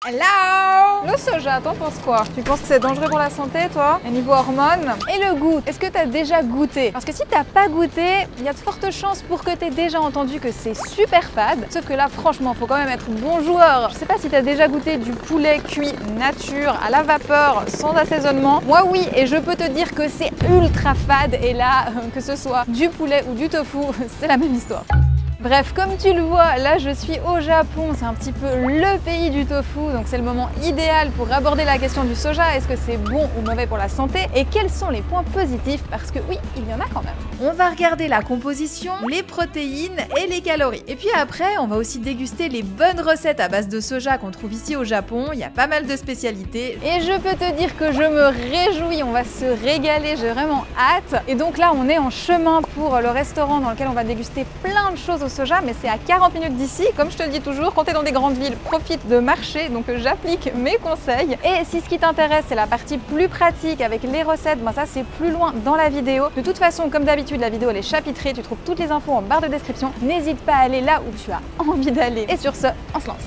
Hello! Le soja, t'en penses quoi? Tu penses que c'est dangereux pour la santé, toi? Et niveau hormones? Et le goût? Est-ce que t'as déjà goûté? Parce que si t'as pas goûté, il y a de fortes chances pour que t'aies déjà entendu que c'est super fade. Sauf que là, franchement, faut quand même être bon joueur. Je sais pas si t'as déjà goûté du poulet cuit nature, à la vapeur, sans assaisonnement. Moi, oui, et je peux te dire que c'est ultra fade. Et là, que ce soit du poulet ou du tofu, c'est la même histoire. Bref, comme tu le vois, là je suis au Japon, c'est un petit peu le pays du tofu, donc c'est le moment idéal pour aborder la question du soja. Est-ce que c'est bon ou mauvais pour la santé? Et quels sont les points positifs? Parce que oui, il y en a quand même. On va regarder la composition, les protéines et les calories. Et puis après, on va aussi déguster les bonnes recettes à base de soja qu'on trouve ici au Japon. Il y a pas mal de spécialités. Et je peux te dire que je me réjouis, on va se régaler, j'ai vraiment hâte. Et donc là, on est en chemin pour le restaurant dans lequel on va déguster plein de choses au soja, mais c'est à 40 minutes d'ici. Comme je te le dis toujours, quand tu es dans des grandes villes, profite de marcher, donc j'applique mes conseils. Et si ce qui t'intéresse, c'est la partie plus pratique avec les recettes, ben ça c'est plus loin dans la vidéo. De toute façon, comme d'habitude, la vidéo elle est chapitrée, tu trouves toutes les infos en barre de description. N'hésite pas à aller là où tu as envie d'aller. Et sur ce, on se lance.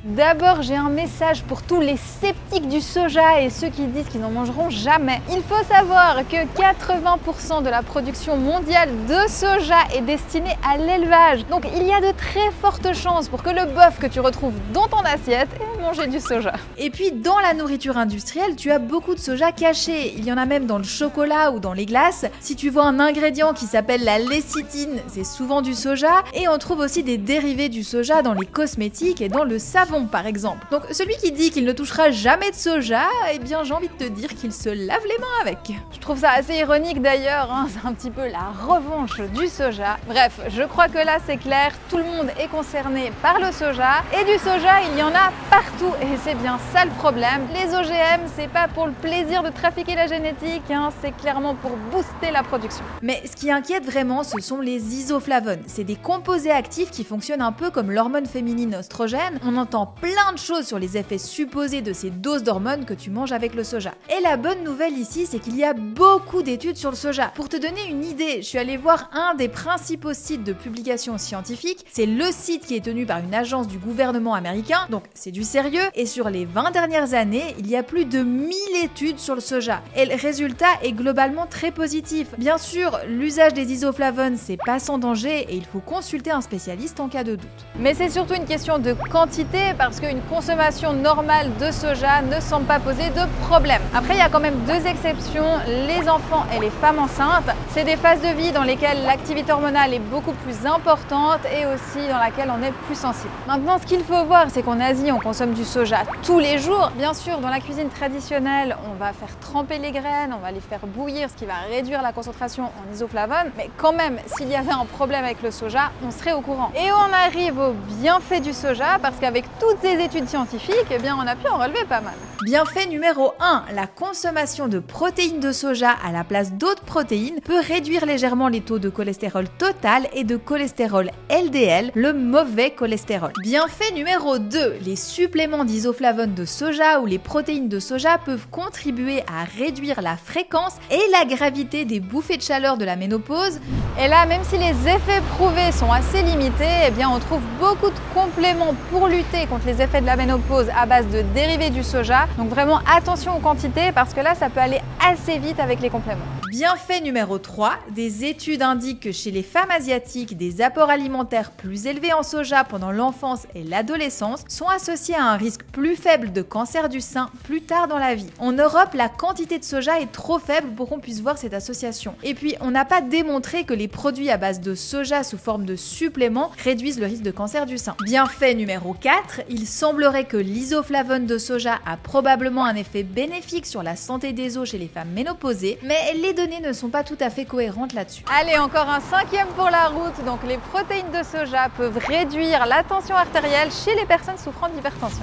D'abord, j'ai un message pour tous les sceptiques du soja et ceux qui disent qu'ils n'en mangeront jamais. Il faut savoir que 80% de la production mondiale de soja est destinée à l'élevage. Donc il y a de très fortes chances pour que le bœuf que tu retrouves dans ton assiette ait mangé du soja. Et puis dans la nourriture industrielle, tu as beaucoup de soja caché. Il y en a même dans le chocolat ou dans les glaces. Si tu vois un ingrédient qui s'appelle la lécithine, c'est souvent du soja. Et on trouve aussi des dérivés du soja dans les cosmétiques et dans le savon, par exemple. Donc celui qui dit qu'il ne touchera jamais de soja, eh bien j'ai envie de te dire qu'il se lave les mains avec. Je trouve ça assez ironique d'ailleurs, hein, c'est un petit peu la revanche du soja. Bref, je crois que là c'est clair, tout le monde est concerné par le soja, et du soja il y en a partout, et c'est bien ça le problème. Les OGM, c'est pas pour le plaisir de trafiquer la génétique, hein, c'est clairement pour booster la production. Mais ce qui inquiète vraiment, ce sont les isoflavones. C'est des composés actifs qui fonctionnent un peu comme l'hormone féminine oestrogène. On entend plein de choses sur les effets supposés de ces doses d'hormones que tu manges avec le soja. Et la bonne nouvelle ici, c'est qu'il y a beaucoup d'études sur le soja. Pour te donner une idée, je suis allée voir un des principaux sites de publication scientifique. C'est le site qui est tenu par une agence du gouvernement américain, donc c'est du sérieux. Et sur les 20 dernières années, il y a plus de 1000 études sur le soja. Et le résultat est globalement très positif. Bien sûr, l'usage des isoflavones, c'est pas sans danger et il faut consulter un spécialiste en cas de doute. Mais c'est surtout une question de quantité, parce qu'une consommation normale de soja ne semble pas poser de problème. Après, il y a quand même deux exceptions, les enfants et les femmes enceintes. C'est des phases de vie dans lesquelles l'activité hormonale est beaucoup plus importante et aussi dans laquelle on est plus sensible. Maintenant, ce qu'il faut voir, c'est qu'en Asie, on consomme du soja tous les jours. Bien sûr, dans la cuisine traditionnelle, on va faire tremper les graines, on va les faire bouillir, ce qui va réduire la concentration en isoflavones. Mais quand même, s'il y avait un problème avec le soja, on serait au courant. Et on arrive aux bienfaits du soja, parce qu'avec toutes ces études scientifiques, eh bien, on a pu en relever pas mal. Bienfait numéro 1, la consommation de protéines de soja à la place d'autres protéines peut réduire légèrement les taux de cholestérol total et de cholestérol LDL, le mauvais cholestérol. Bienfait numéro 2, les suppléments d'isoflavones de soja ou les protéines de soja peuvent contribuer à réduire la fréquence et la gravité des bouffées de chaleur de la ménopause. Et là, même si les effets prouvés sont assez limités, eh bien, on trouve beaucoup de compléments pour lutter contre les effets de la ménopause à base de dérivés du soja. Donc vraiment attention aux quantités parce que là ça peut aller assez vite avec les compléments. Bienfait numéro 3, des études indiquent que chez les femmes asiatiques, des apports alimentaires plus élevés en soja pendant l'enfance et l'adolescence sont associés à un risque plus faible de cancer du sein plus tard dans la vie. En Europe, la quantité de soja est trop faible pour qu'on puisse voir cette association. Et puis, on n'a pas démontré que les produits à base de soja sous forme de suppléments réduisent le risque de cancer du sein. Bienfait numéro 4, il semblerait que l'isoflavone de soja a probablement un effet bénéfique sur la santé des os chez les femmes ménopausées, mais les données ne sont pas tout à fait cohérentes là-dessus. Allez, encore un cinquième pour la route. Donc les protéines de soja peuvent réduire la tension artérielle chez les personnes souffrant d'hypertension.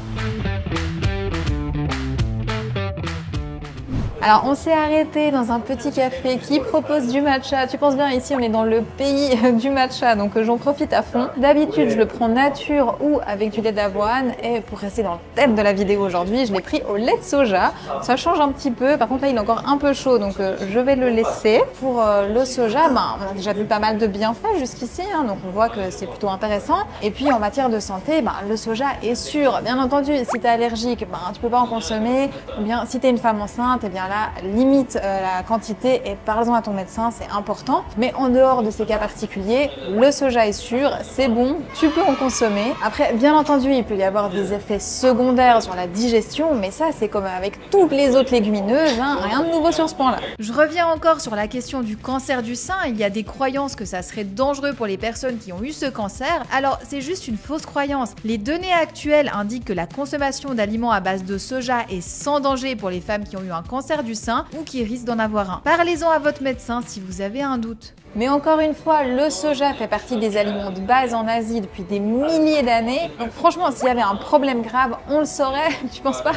Alors on s'est arrêté dans un petit café qui propose du matcha. Tu penses bien, ici on est dans le pays du matcha, donc j'en profite à fond. D'habitude je le prends nature ou avec du lait d'avoine, et pour rester dans le thème de la vidéo aujourd'hui, je l'ai pris au lait de soja. Ça change un petit peu, par contre là il est encore un peu chaud, donc je vais le laisser. Pour le soja, on a déjà vu pas mal de bienfaits jusqu'ici, hein, donc on voit que c'est plutôt intéressant. Et puis en matière de santé, le soja est sûr. Bien entendu, si tu es allergique, tu peux pas en consommer. Ou bien si tu es une femme enceinte, eh bien là, limite la quantité et parle-en à ton médecin, c'est important. Mais en dehors de ces cas particuliers, le soja est sûr, c'est bon, tu peux en consommer. Après, bien entendu, il peut y avoir des effets secondaires sur la digestion, mais ça, c'est comme avec toutes les autres légumineuses, hein, rien de nouveau sur ce point-là. Je reviens encore sur la question du cancer du sein. Il y a des croyances que ça serait dangereux pour les personnes qui ont eu ce cancer. Alors, c'est juste une fausse croyance. Les données actuelles indiquent que la consommation d'aliments à base de soja est sans danger pour les femmes qui ont eu un cancer du sein ou qui risquent d'en avoir un. Parlez-en à votre médecin si vous avez un doute. Mais encore une fois, le soja fait partie des aliments de base en Asie depuis des milliers d'années. Donc franchement, s'il y avait un problème grave, on le saurait, tu penses pas ?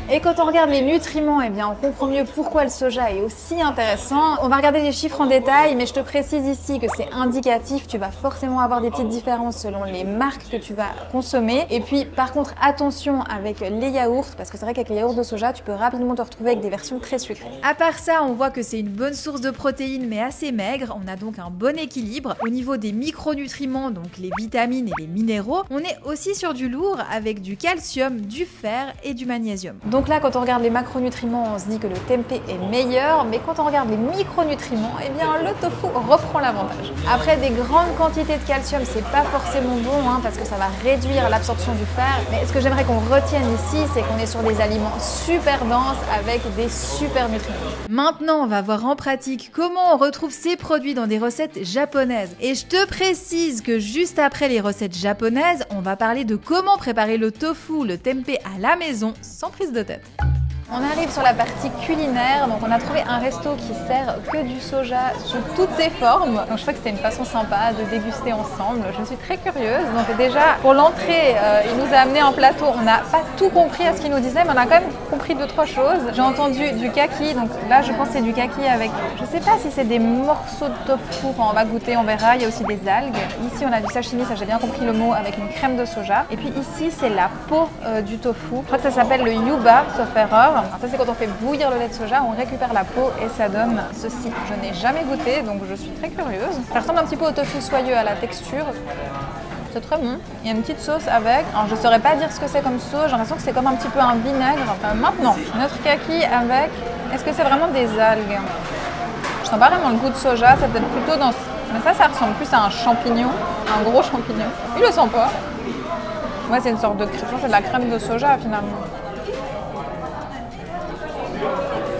Et quand on regarde les nutriments, eh bien on comprend mieux pourquoi le soja est aussi intéressant. On va regarder les chiffres en détail, mais je te précise ici que c'est indicatif. Tu vas forcément avoir des petites différences selon les marques que tu vas consommer. Et puis par contre, attention avec les yaourts, parce que c'est vrai qu'avec les yaourts de soja, tu peux rapidement te retrouver avec des versions très sucrées. À part ça, on voit que c'est une bonne source de protéines, mais assez maigre. On a donc un bon équilibre. Au niveau des micronutriments, donc les vitamines et les minéraux, on est aussi sur du lourd avec du calcium, du fer et du magnésium. Donc là, quand on regarde les macronutriments, on se dit que le tempeh est meilleur, mais quand on regarde les micronutriments, eh bien le tofu reprend l'avantage. Après, des grandes quantités de calcium, c'est pas forcément bon, hein, parce que ça va réduire l'absorption du fer. Mais ce que j'aimerais qu'on retienne ici, c'est qu'on est sur des aliments super denses avec des super nutriments. Maintenant, on va voir en pratique comment on retrouve ces produits dans des recettes japonaises. Et je te précise que juste après les recettes japonaises, on va parler de comment préparer le tofu, le tempeh à la maison sans prise de tête. On arrive sur la partie culinaire, donc on a trouvé un resto qui sert que du soja sous toutes ses formes. Donc je crois que c'était une façon sympa de déguster ensemble. Je suis très curieuse. Donc déjà, pour l'entrée, il nous a amené un plateau. On n'a pas tout compris à ce qu'il nous disait, mais on a quand même compris 2-3 choses. J'ai entendu du kaki, donc là je pense que c'est du kaki avec, je sais pas si c'est des morceaux de tofu, enfin, on va goûter, on verra. Il y a aussi des algues. Ici on a du sashimi, ça j'ai bien compris le mot, avec une crème de soja. Et puis ici c'est la peau du tofu. Je crois que ça s'appelle le yuba, sauf erreur. Alors ça c'est quand on fait bouillir le lait de soja, on récupère la peau et ça donne ceci. Je n'ai jamais goûté, donc je suis très curieuse. Ça ressemble un petit peu au tofu soyeux à la texture. C'est très bon. Il y a une petite sauce avec. Alors je ne saurais pas dire ce que c'est comme sauce, j'ai l'impression que c'est comme un petit peu un vinaigre. Maintenant, notre kaki avec... Est-ce que c'est vraiment des algues? Je sens pas vraiment le goût de soja, c'est peut-être plutôt dans... Mais ça ressemble plus à un champignon, un gros champignon. Il le sent pas. Ouais, c'est une sorte de crème, c'est de la crème de soja finalement.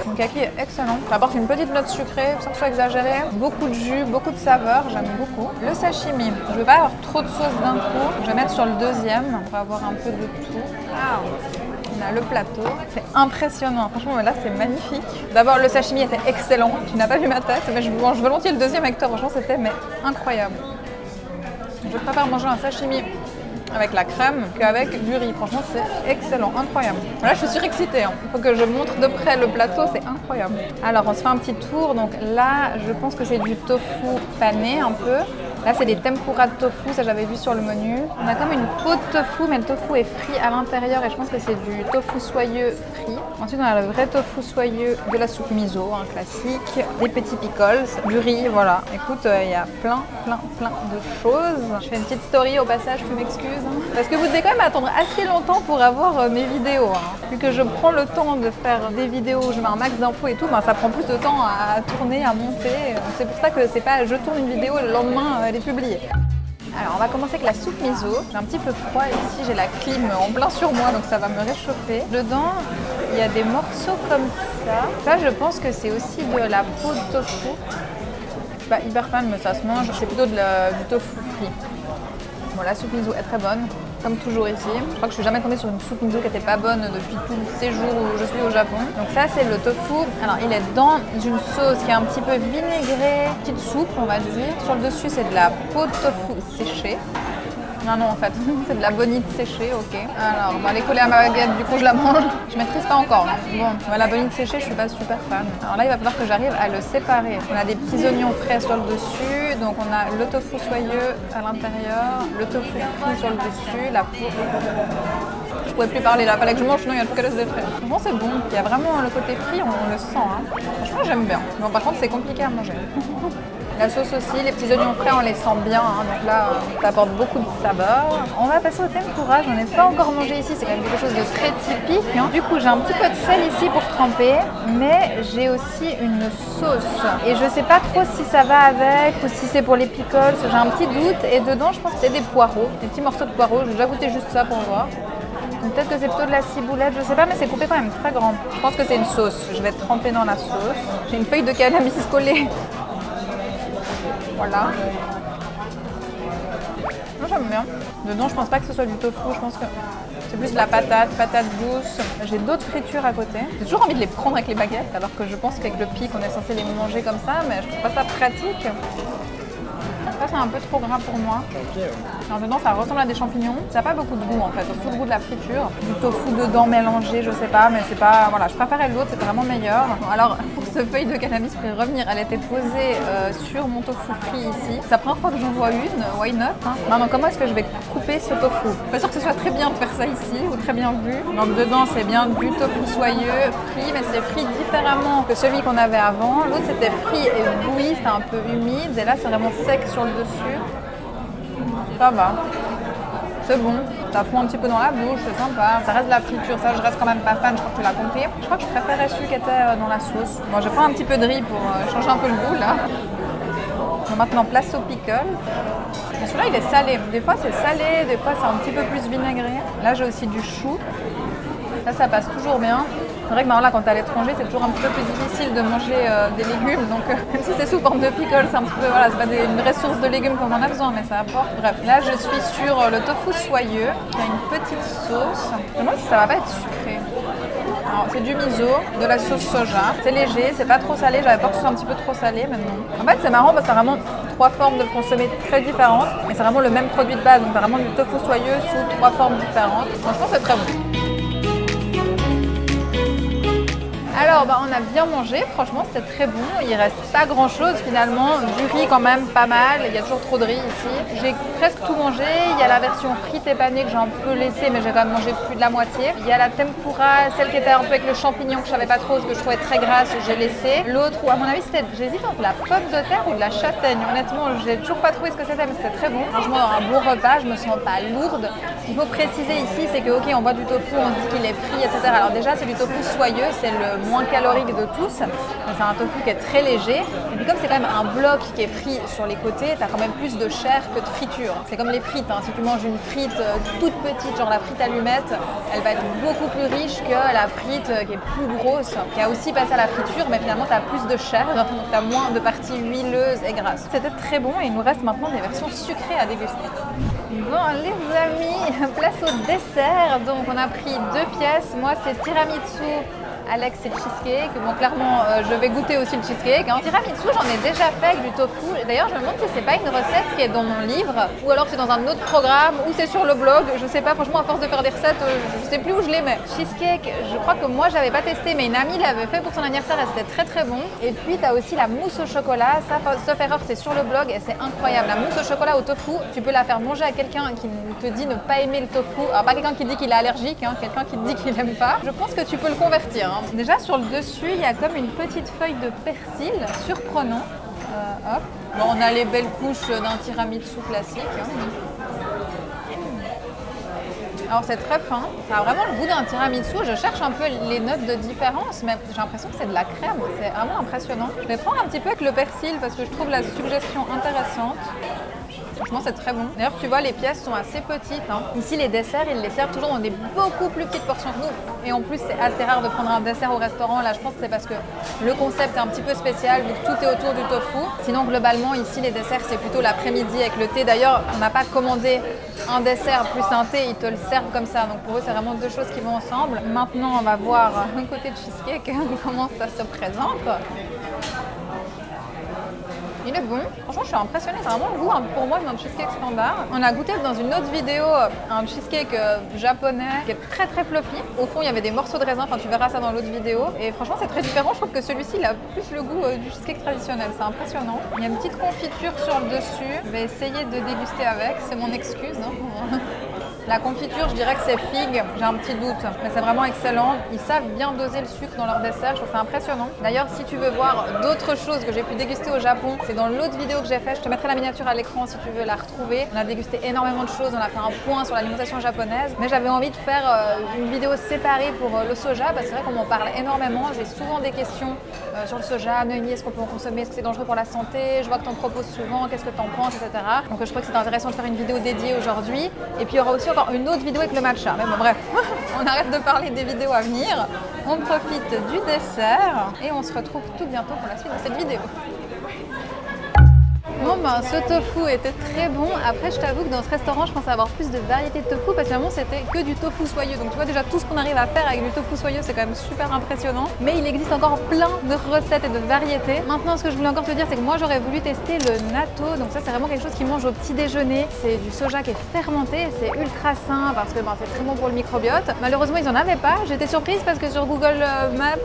Le kaki est excellent. Ça apporte une petite note sucrée sans que ce soit exagéré. Beaucoup de jus, beaucoup de saveur, j'aime beaucoup. Le sashimi, je ne veux pas avoir trop de sauce d'un coup. Je vais mettre sur le deuxième pour avoir un peu de tout. Ah, on a le plateau. C'est impressionnant. Franchement, là, c'est magnifique. D'abord, le sashimi était excellent. Tu n'as pas vu ma tête, mais je mange volontiers le deuxième avec toi. Franchement, c'était incroyable. Je préfère manger un sashimi avec la crème qu'avec du riz. Franchement, c'est excellent, incroyable. Là, je suis surexcitée. Il faut que je montre de près le plateau, c'est incroyable. Alors, on se fait un petit tour. Donc là, je pense que c'est du tofu pané un peu. Là, c'est des tempura de tofu, ça j'avais vu sur le menu. On a comme une peau de tofu, mais le tofu est frit à l'intérieur et je pense que c'est du tofu soyeux frit. Ensuite, on a le vrai tofu soyeux de la soupe miso, un classique, des petits pickles, du riz, voilà. Écoute, il y a plein de choses. Je fais une petite story au passage, tu m'excuses. Parce que vous devez quand même attendre assez longtemps pour avoir mes vidéos. Vu que je prends le temps de faire des vidéos où je mets un max d'infos et tout, ça prend plus de temps à tourner, à monter. C'est pour ça que c'est pas je tourne une vidéo et le lendemain elle est publiée. Alors on va commencer avec la soupe miso. J'ai un petit peu froid ici, j'ai la clim en plein sur moi donc ça va me réchauffer. Dedans, il y a des morceaux comme ça. Ça je pense que c'est aussi de la peau de tofu. Je suis pas hyper fan mais ça se mange. C'est plutôt du tofu frit. Bon, la soupe miso est très bonne, comme toujours ici. Je crois que je suis jamais tombée sur une soupe miso qui n'était pas bonne depuis tous ces jours où je suis au Japon. Donc ça c'est le tofu. Alors il est dans une sauce qui est un petit peu vinaigrée, petite soupe on va dire. Sur le dessus c'est de la peau de tofu séchée. Non, non, en fait, c'est de la bonite séchée, ok. Alors, on va les coller à ma baguette, du coup, je la mange. Je maîtrise pas encore. Hein. Bon, la bonite séchée, je suis pas super fan. Alors là, il va falloir que j'arrive à le séparer. On a des petits oignons frais sur le dessus, donc on a le tofu soyeux à l'intérieur, le tofu frit sur le dessus, la peau. Je pouvais plus parler là, fallait que je mange, sinon il y a tout qu'à laisser frais. Franchement, c'est bon. Il y a vraiment le côté frit, on le sent. Hein. Franchement, j'aime bien. Bon, par contre, c'est compliqué à manger. La sauce aussi, les petits oignons frais, on les sent bien, hein, donc là, ça apporte beaucoup de saveur. On va passer au tempura, j'en ai pas encore mangé ici, c'est quand même quelque chose de très typique. Hein. Du coup, j'ai un petit peu de sel ici pour tremper, mais j'ai aussi une sauce. Et je sais pas trop si ça va avec ou si c'est pour les pickles, j'ai un petit doute. Et dedans, je pense que c'est des poireaux, des petits morceaux de poireaux. J'ai déjà goûté juste ça pour voir. Peut-être que c'est plutôt de la ciboulette, je sais pas, mais c'est coupé quand même très grand. Je pense que c'est une sauce, je vais tremper dans la sauce. J'ai une feuille de cannabis collée. Voilà. Moi j'aime bien. Dedans je pense pas que ce soit du tofu, je pense que c'est plus de la patate douce. J'ai d'autres fritures à côté. J'ai toujours envie de les prendre avec les baguettes, alors que je pense qu'avec le pic on est censé les manger comme ça, mais je trouve pas ça pratique. Ça c'est un peu trop gras pour moi. Alors dedans ça ressemble à des champignons. Ça n'a pas beaucoup de goût en fait, surtout le goût de la friture. Du tofu dedans mélangé, je sais pas, mais c'est pas... Voilà, je préférais l'autre, c'était vraiment meilleur. Bon, alors pour cette feuille de cannabis, pour y revenir, elle était posée sur mon tofu frit ici. C'est la première fois que j'en vois une, why not hein. Maintenant comment est-ce que je vais couper ce tofu? Je suis pas sûre que ce soit très bien de faire ça ici, ou très bien vu. Donc dedans c'est bien du tofu soyeux, frit, mais c'est frit différemment que celui qu'on avait avant. L'autre c'était frit et bouilli, c'était un peu humide, et là c'est vraiment sec sur le dessus. Ça va, c'est bon, ça fond un petit peu dans la bouche, c'est sympa. Ça reste de la friture, ça je reste quand même pas fan, je crois que tu l'as compris. Je crois que je préférais celui qui était dans la sauce. Bon, je prends un petit peu de riz pour changer un peu le goût là. Donc maintenant place au pickle. Celui-là il est salé, des fois c'est salé, des fois c'est un petit peu plus vinaigré. Là j'ai aussi du chou, là ça passe toujours bien. C'est vrai que maintenant là quand t'es à l'étranger c'est toujours un petit peu plus difficile de manger des légumes, donc même si c'est sous forme de pickle, c'est un petit peu, voilà, c'est pas une vraie source de légumes comme on a besoin, mais ça apporte. Bref, là je suis sur le tofu soyeux, qui a une petite sauce. Je me demande si ça va pas être sucré. Alors c'est du miso, de la sauce soja, c'est léger, c'est pas trop salé, j'avais peur que ce soit un petit peu trop salé, mais non. En fait c'est marrant parce que c'est vraiment 3 formes de le consommer très différentes, mais c'est vraiment le même produit de base, donc c'est vraiment du tofu soyeux sous 3 formes différentes. Franchement c'est très bon. Alors on a bien mangé, franchement c'était très bon, il reste pas grand chose finalement, du riz quand même pas mal, il y a toujours trop de riz ici. J'ai presque tout mangé, il y a la version frite et panée que j'ai un peu laissée mais j'ai quand même mangé plus de la moitié. Il y a la tempura, celle qui était un peu avec le champignon que je savais pas trop, parce que je trouvais très grasse, j'ai laissé. L'autre, à mon avis j'hésite entre la pomme de terre ou de la châtaigne, honnêtement j'ai toujours pas trouvé ce que c'était mais c'était très bon. Franchement un bon repas, je me sens pas lourde. Ce qu'il faut préciser ici c'est que ok on voit du tofu, on se dit qu'il est frit etc. Alors déjà c'est du tofu soyeux, c'est le moins calorique de tous, c'est un tofu qui est très léger et puis comme c'est quand même un bloc qui est frit sur les côtés, tu as quand même plus de chair que de friture. C'est comme les frites, hein. Si tu manges une frite toute petite, genre la frite allumette, elle va être beaucoup plus riche que la frite qui est plus grosse, qui a aussi passé à la friture, mais finalement tu as plus de chair, donc tu as moins de parties huileuses et grasses. C'était très bon et il nous reste maintenant des versions sucrées à déguster. Bon les amis, place au dessert. Donc on a pris 2 pièces, moi c'est tiramisu, Alex c'est cheesecake. Bon clairement je vais goûter aussi le cheesecake. Hein. Tiramisu j'en ai déjà fait avec du tofu. D'ailleurs je me demande si c'est pas une recette qui est dans mon livre ou alors c'est dans un autre programme ou c'est sur le blog. Je sais pas, franchement à force de faire des recettes je sais plus où je les mets. Cheesecake je crois que moi j'avais pas testé mais une amie l'avait fait pour son anniversaire et c'était très très bon. Et puis tu as aussi la mousse au chocolat. Ça sauf erreur c'est sur le blog et c'est incroyable. La mousse au chocolat au tofu tu peux la faire manger à quelqu'un qui te dit ne pas aimer le tofu. Alors pas quelqu'un qui dit qu'il est allergique, hein, quelqu'un qui te dit qu'il aime pas. Je pense que tu peux le convertir. Hein. Déjà sur le dessus, il y a comme une petite feuille de persil, surprenant. Hop. Bon, on a les belles couches d'un tiramisu classique. Hein. Alors c'est très fin, ça a vraiment le goût d'un tiramisu. Je cherche un peu les notes de différence, mais j'ai l'impression que c'est de la crème. C'est vraiment impressionnant. Je vais prendre un petit peu avec le persil parce que je trouve la suggestion intéressante. Franchement, c'est très bon. D'ailleurs, tu vois, les pièces sont assez petites. Hein. Ici, les desserts, ils les servent toujours dans des beaucoup plus petites portions que nous. Et en plus, c'est assez rare de prendre un dessert au restaurant. Là, je pense que c'est parce que le concept est un petit peu spécial, vu que tout est autour du tofu. Sinon, globalement, ici, les desserts, c'est plutôt l'après-midi avec le thé. D'ailleurs, on n'a pas commandé un dessert plus un thé, ils te le servent comme ça. Donc pour eux, c'est vraiment 2 choses qui vont ensemble. Maintenant, on va voir un côté de cheesecake, comment ça se présente. Il est bon. Franchement, je suis impressionnée. C'est vraiment le goût pour moi d'un cheesecake standard. On a goûté dans une autre vidéo un cheesecake japonais qui est très fluffy. Au fond, il y avait des morceaux de raisin. Enfin, tu verras ça dans l'autre vidéo. Et franchement, c'est très différent. Je trouve que celui-ci, il a plus le goût du cheesecake traditionnel. C'est impressionnant. Il y a une petite confiture sur le dessus. Je vais essayer de déguster avec. C'est mon excuse. Hein. La confiture, je dirais que c'est figue, j'ai un petit doute, mais c'est vraiment excellent. Ils savent bien doser le sucre dans leur dessert, je trouve ça impressionnant. D'ailleurs, si tu veux voir d'autres choses que j'ai pu déguster au Japon, c'est dans l'autre vidéo que j'ai faite, je te mettrai la miniature à l'écran si tu veux la retrouver. On a dégusté énormément de choses, on a fait un point sur l'alimentation japonaise, mais j'avais envie de faire une vidéo séparée pour le soja, parce que c'est vrai qu'on m'en parle énormément, j'ai souvent des questions sur le soja. Noémie, est-ce qu'on peut en consommer, est-ce que c'est dangereux pour la santé, je vois que tu en proposes souvent, qu'est-ce que tu en penses, etc. Donc je crois que c'est intéressant de faire une vidéo dédiée aujourd'hui. Et puis il y aura aussi encore une autre vidéo avec le matcha. Mais bon, bref, on arrête de parler des vidéos à venir. On profite du dessert et on se retrouve tout bientôt pour la suite de cette vidéo. Bon ben ce tofu était très bon. Après je t'avoue que dans ce restaurant je pensais avoir plus de variété de tofu parce que finalement c'était que du tofu soyeux. Donc tu vois déjà tout ce qu'on arrive à faire avec du tofu soyeux c'est quand même super impressionnant. Mais il existe encore plein de recettes et de variétés. Maintenant ce que je voulais encore te dire c'est que moi j'aurais voulu tester le natto. Donc ça c'est vraiment quelque chose qui mange au petit déjeuner. C'est du soja qui est fermenté, c'est ultra sain parce que c'est très bon pour le microbiote. Malheureusement ils n'en avaient pas. J'étais surprise parce que sur Google Maps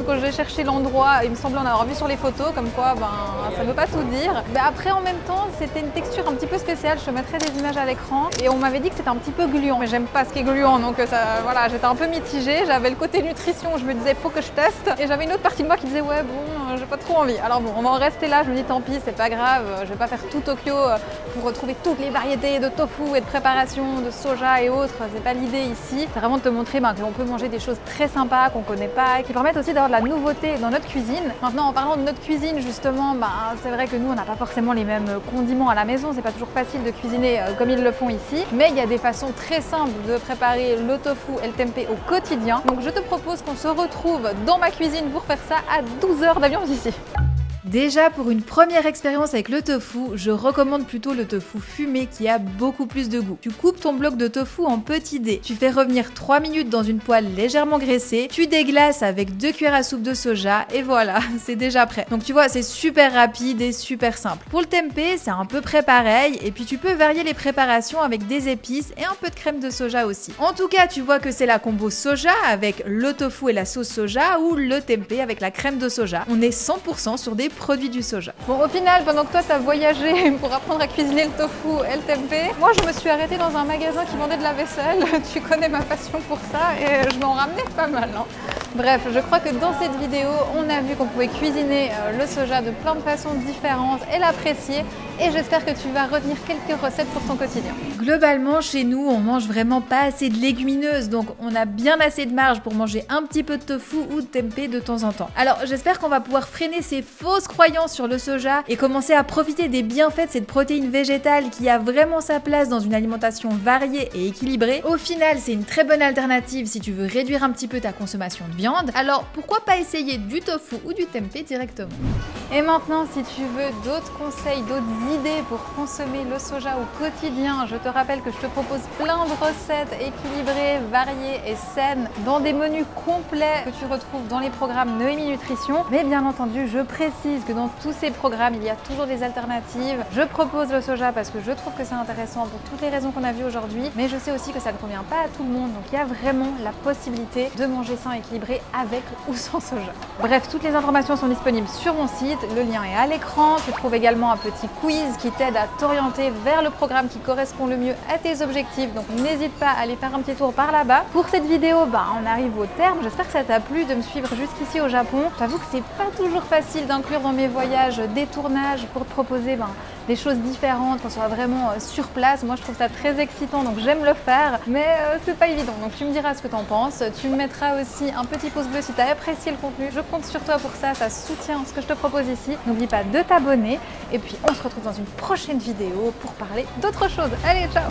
quand j'ai cherché l'endroit il me semblait en avoir vu sur les photos comme quoi ça ne veut pas tout dire. Mais après en même temps, c'était une texture un petit peu spéciale. Je te mettrai des images à l'écran. Et on m'avait dit que c'était un petit peu gluant. Mais j'aime pas ce qui est gluant. Donc voilà, j'étais un peu mitigée. J'avais le côté nutrition. Je me disais, faut que je teste. Et j'avais une autre partie de moi qui disait, ouais, bon, j'ai pas trop envie. Alors bon, on va en rester là. Je me dis, tant pis, c'est pas grave. Je vais pas faire tout Tokyo pour retrouver toutes les variétés de tofu et de préparation, de soja et autres. C'est pas l'idée ici. C'est vraiment de te montrer qu'on peut manger des choses très sympas qu'on connaît pas, qui permettent aussi d'avoir de la nouveauté dans notre cuisine. Maintenant, en parlant de notre cuisine, justement, c'est vrai que nous, on n'a pas forcément les mêmes condiments à la maison, c'est pas toujours facile de cuisiner comme ils le font ici, mais il y a des façons très simples de préparer le tofu et le tempeh au quotidien. Donc je te propose qu'on se retrouve dans ma cuisine pour faire ça à 12 heures d'avion d'ici. Déjà, pour une première expérience avec le tofu, je recommande plutôt le tofu fumé qui a beaucoup plus de goût. Tu coupes ton bloc de tofu en petits dés, tu fais revenir 3 minutes dans une poêle légèrement graissée, tu déglaces avec 2 cuillères à soupe de soja et voilà, c'est déjà prêt. Donc tu vois, c'est super rapide et super simple. Pour le tempeh, c'est à peu près pareil et puis tu peux varier les préparations avec des épices et un peu de crème de soja aussi. En tout cas, tu vois que c'est la combo soja avec le tofu et la sauce soja ou le tempeh avec la crème de soja. On est 100% sur des produits du soja. Bon, au final, pendant que toi t'as voyagé pour apprendre à cuisiner le tofu et le tempeh, moi je me suis arrêtée dans un magasin qui vendait de la vaisselle. Tu connais ma passion pour ça et je m'en ramenais pas mal. Hein. Bref, je crois que dans cette vidéo, on a vu qu'on pouvait cuisiner le soja de plein de façons différentes et l'apprécier. Et j'espère que tu vas retenir quelques recettes pour ton quotidien. Globalement, chez nous, on mange vraiment pas assez de légumineuses, donc on a bien assez de marge pour manger un petit peu de tofu ou de tempeh de temps en temps. Alors, j'espère qu'on va pouvoir freiner ces fausses croyances sur le soja et commencer à profiter des bienfaits de cette protéine végétale qui a vraiment sa place dans une alimentation variée et équilibrée. Au final, c'est une très bonne alternative si tu veux réduire un petit peu ta consommation de viande. Alors, pourquoi pas essayer du tofu ou du tempeh directement? Et maintenant, si tu veux d'autres conseils, d'autres idées pour consommer le soja au quotidien, je te rappelle que je te propose plein de recettes équilibrées, variées et saines dans des menus complets que tu retrouves dans les programmes Noémie Nutrition. Mais bien entendu, je précise que dans tous ces programmes, il y a toujours des alternatives. Je propose le soja parce que je trouve que c'est intéressant pour toutes les raisons qu'on a vues aujourd'hui, mais je sais aussi que ça ne convient pas à tout le monde, donc il y a vraiment la possibilité de manger sain et équilibré avec ou sans soja. Bref, toutes les informations sont disponibles sur mon site, le lien est à l'écran. Tu trouves également un petit quiz qui t'aide à t'orienter vers le programme qui correspond le mieux à tes objectifs, donc n'hésite pas à aller faire un petit tour par là-bas. Pour cette vidéo, on arrive au terme. J'espère que ça t'a plu de me suivre jusqu'ici au Japon. J'avoue que c'est pas toujours facile d'inclure dans mes voyages des tournages pour te proposer des choses différentes, qu'on soit vraiment sur place. Moi je trouve ça très excitant, donc j'aime le faire, mais c'est pas évident. Donc tu me diras ce que t'en penses. Tu me mettras aussi un petit pouce bleu si t'as apprécié le contenu. Je compte sur toi pour ça, ça soutient ce que je te propose ici. N'oublie pas de t'abonner et puis on se retrouve dans une prochaine vidéo pour parler d'autre chose. Allez, ciao!